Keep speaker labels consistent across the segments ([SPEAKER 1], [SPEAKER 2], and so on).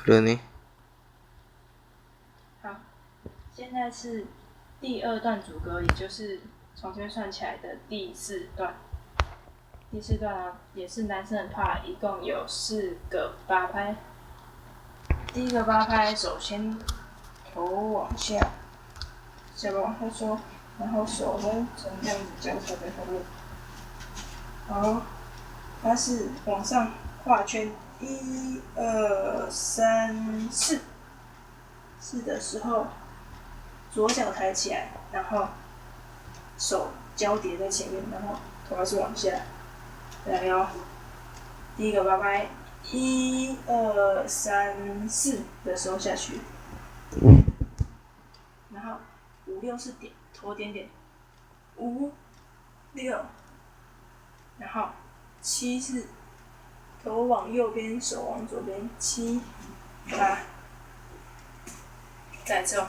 [SPEAKER 1] 了呢。
[SPEAKER 2] 好，现在是第2段主歌，也就是从这边算起来的第4段。第4段呢，也是男生的 part， 一共有4个8拍。第一个8拍，首先头往下，下巴往下收，然后手呢呈这样子交叉在后面。好，它是往上画圈，1、2、3、4。4的时候，左脚抬起来，然后手交叠在前面，然后头还是往下。来哦，第一个8拍，1、2、3、4的时候下去，然后5、6是点，头点点，5、6，然后7是头往右边，手往左边，7、8，再一次哦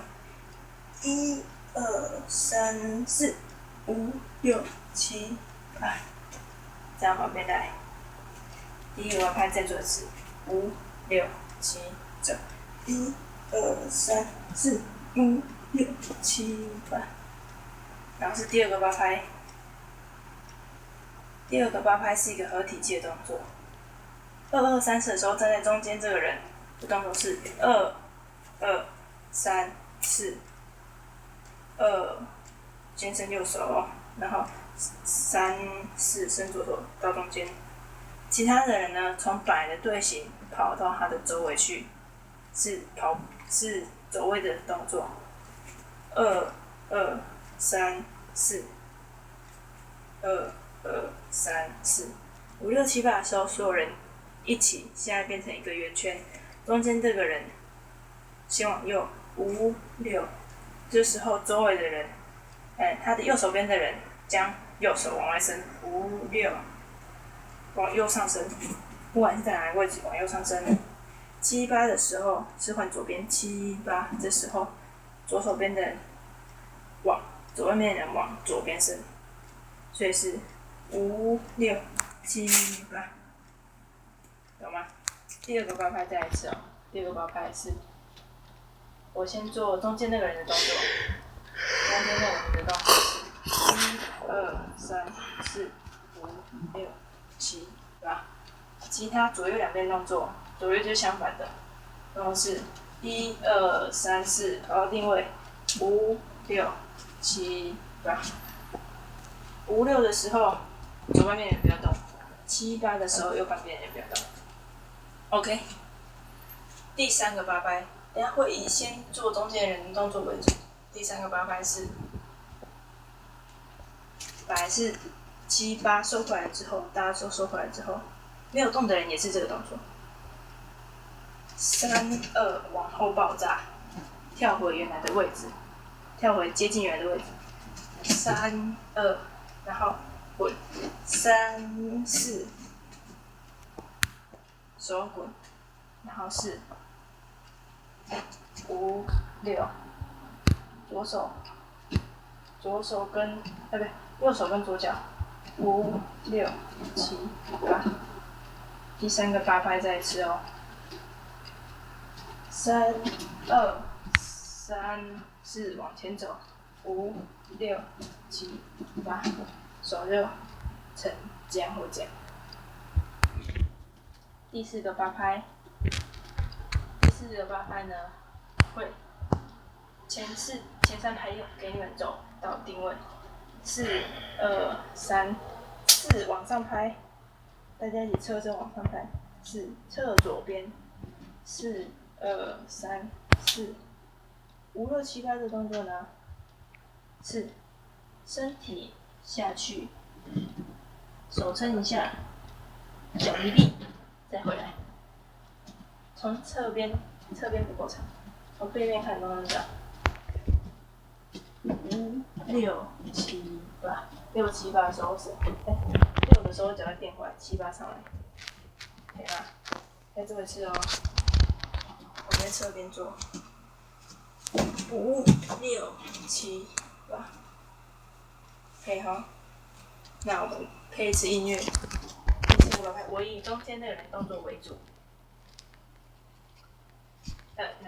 [SPEAKER 2] ，1、2、3、4、5、6、7、8，这样旁边来。第一个8拍再做一次，5、6、7、走，1、2、3、4、5、6、7、8，然后是第2个8拍。第2个8拍是一个合体技的动作。2、2、3、4的时候，站在中间这个人的动作是2、2、3、4、2，先伸右手哦，然后3、4伸左手到中间。其他的人呢，从本来的队形跑到他的周围去，是走位的动作。2、2、3、4，2、2、3、4、5、6、7、8的时候，所有人一起，现在变成一个圆圈，中间这个人先往右，5、6，这时候周围的人，他的右手边的人将右手往外伸，5、6。往右上升，不管是在哪个位置，往右上升。7、8的时候是换左边，7、8，这时候左手边的人往左外面的人往左边伸，所以是5、6、7、8，懂吗？第2个8拍再来一次哦。第2个8拍是，我先做中间那个人的动作，中间那个人的动作是1、2、3、4、5、6、7、8，其他左右两边动作，左右就是相反的，然后是1、2、3、4，然后定位5、6、7、8。5、6的时候，左半边人不要动；7、8的时候，右半边人不要动。OK， 第3个8拍，等下会以先做中间人的动作为主。第3个8拍是，本来是7、8收回来之后，大家都收回来之后，没有动的人也是这个动作。3、2往后爆炸，跳回原来的位置，跳回接近原来的位置。3、2，然后滚，3、4，手滚，然后是5、6，左手跟右手跟左脚，5、6、7、8。第3个8拍再一次哦。3、2、3、4往前走，5、6、7、8，手就成这样或这样。第4个8拍，第4个8拍呢，会前3拍给你们走到定位，4、2、3、4往上拍，大家一起侧身往上拍，4侧左边，4、2、3、4、5、6、7、8的动作呢，是身体下去，手撑一下，脚一立，再回来。从侧边不够长，从背面看都能找。5、6、7、8，6、7、8的时候6的时候脚要垫回来，7、8上来，可以吗？再做一次哦。我在侧边做，5、6、7、8，可以哈。那我们配一次音乐，第4个8拍，我以中间那个人动作为主。